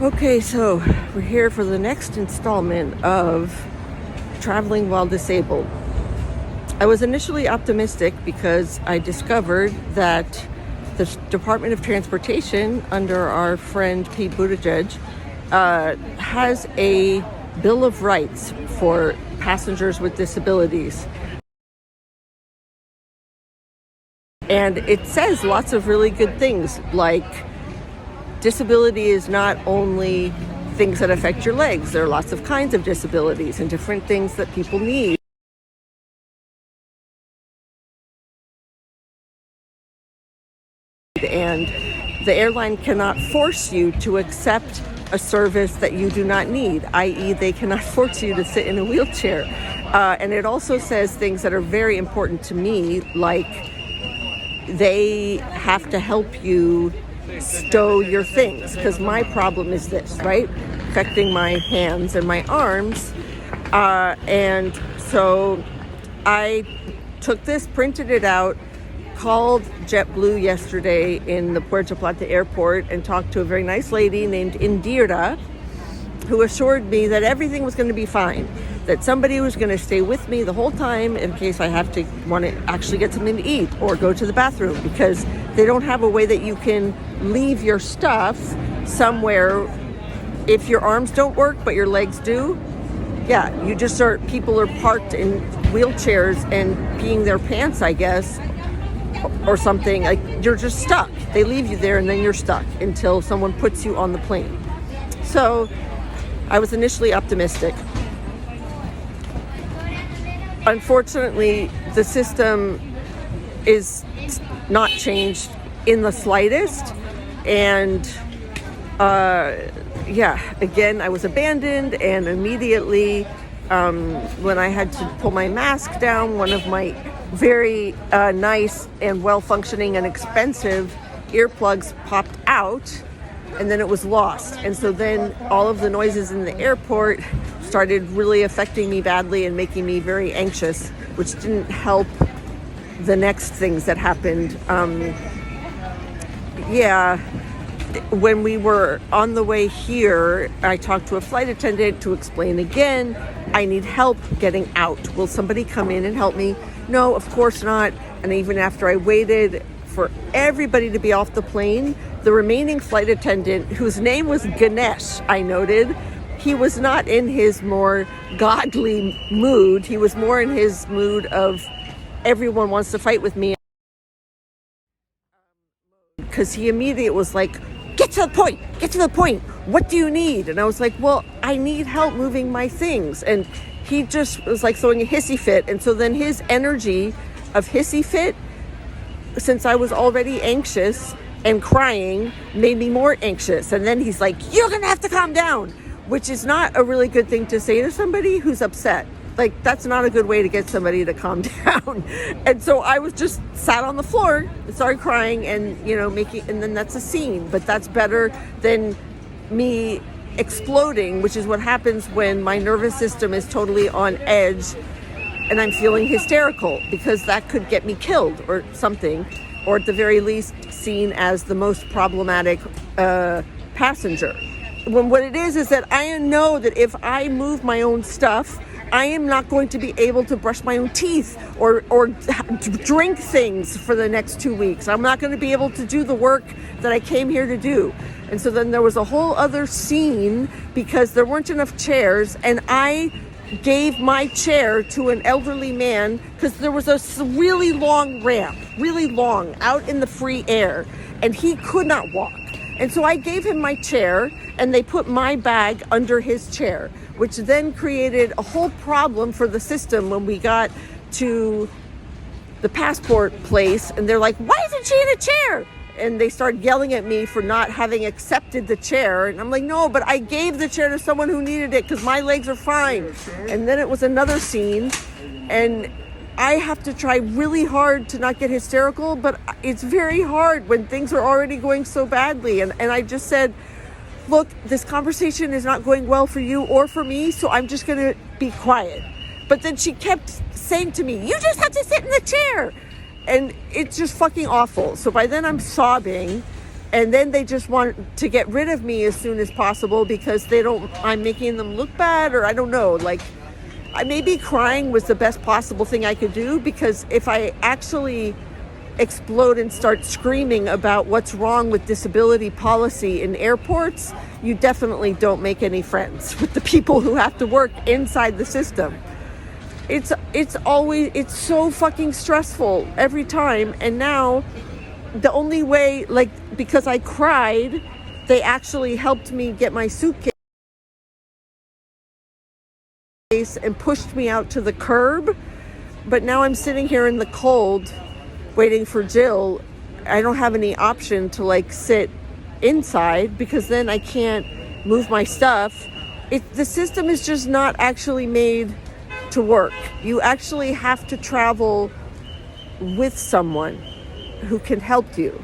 Okay, so we're here for the next installment of Traveling While Disabled. I was initially optimistic because I discovered that the Department of Transportation, under our friend Pete Buttigieg, has a Bill of Rights for passengers with disabilities. And it says lots of really good things, like disability is not only things that affect your legs. There are lots of kinds of disabilities and different things that people need. And the airline cannot force you to accept a service that you do not need, i.e. they cannot force you to sit in a wheelchair. And it also says things that are very important to me, like they have to help you stow your things, because my problem is this, right? Affecting my hands and my arms. And so I took this, printed it out, called JetBlue yesterday in the Puerto Plata airport and talked to a very nice lady named Indira, who assured me that everything was going to be fine, that somebody was going to stay with me the whole time in case I want to actually get something to eat or go to the bathroom, because they don't have a way that you can leave your stuff somewhere if your arms don't work but your legs do. Yeah, you just people are parked in wheelchairs and peeing their pants, I guess, or something. Like, you're just stuck. They leave you there and then you're stuck until someone puts you on the plane. So I was initially optimistic. Unfortunately, the system is not changed in the slightest. And again, I was abandoned, and immediately when I had to pull my mask down, one of my very nice and well-functioning and expensive earplugs popped out, and then it was lost. And so then all of the noises in the airport started really affecting me badly and making me very anxious, which didn't help the next things that happened. When we were on the way here, I talked to a flight attendant to explain again, I need help getting out. Will somebody come in and help me? No, of course not. And even after I waited for everybody to be off the plane, the remaining flight attendant, whose name was Ganesh, I noted, he was not in his more godly mood. He was more in his mood of everyone wants to fight with me. Because he immediately was like, get to the point. What do you need? And I was like, well, I need help moving my things. And he just was like throwing a hissy fit. And so then his energy of hissy fit, since I was already anxious and crying, made me more anxious. And then he's like, you're going to have to calm down, which is not a really good thing to say to somebody who's upset. Like, that's not a good way to get somebody to calm down. And so I was just sat on the floor and started crying and, and then that's a scene. But that's better than me exploding, which is what happens when my nervous system is totally on edge and I'm feeling hysterical, because that could get me killed or something, or at the very least seen as the most problematic passenger. When what it is that I know that if I move my own stuff, I am not going to be able to brush my own teeth or drink things for the next 2 weeks. I'm not going to be able to do the work that I came here to do. And so then there was a whole other scene because there weren't enough chairs, and I gave my chair to an elderly man because there was a really long ramp, really long, out in the free air, and he could not walk. And so I gave him my chair, and they put my bag under his chair, which then created a whole problem for the system when we got to the passport place. And they're like, why isn't she in a chair? And they started yelling at me for not having accepted the chair. And I'm like, no, but I gave the chair to someone who needed it because my legs are fine. And then it was another scene. And I have to try really hard to not get hysterical, but it's very hard when things are already going so badly. And I just said, look, this conversation is not going well for you or for me, so I'm just going to be quiet. But then she kept saying to me, you just have to sit in the chair. And it's just fucking awful. So by then I'm sobbing. And then they just want to get rid of me as soon as possible because I'm making them look bad, or I don't know. Like, maybe crying was the best possible thing I could do, because if I actually explode and start screaming about what's wrong with disability policy in airports, you definitely don't make any friends with the people who have to work inside the system. It's so fucking stressful every time. And now the only way, like, because I cried, they actually helped me get my suitcase and pushed me out to the curb. But now I'm sitting here in the cold waiting for Jill. I don't have any option to like sit inside, because then I can't move my stuff. The system is just not actually made to work. You actually have to travel with someone who can help you.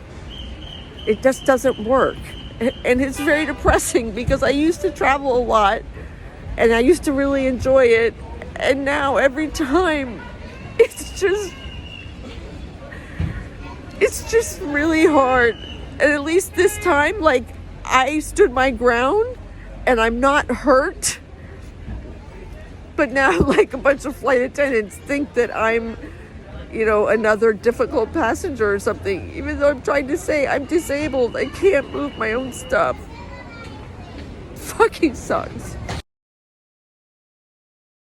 It just doesn't work. And it's very depressing, because I used to travel a lot and I used to really enjoy it. And now every time it's just really hard. And at least this time, like, I stood my ground and I'm not hurt. But now, like, a bunch of flight attendants think that I'm, another difficult passenger or something, even though I'm trying to say I'm disabled. I can't move my own stuff. Fucking sucks.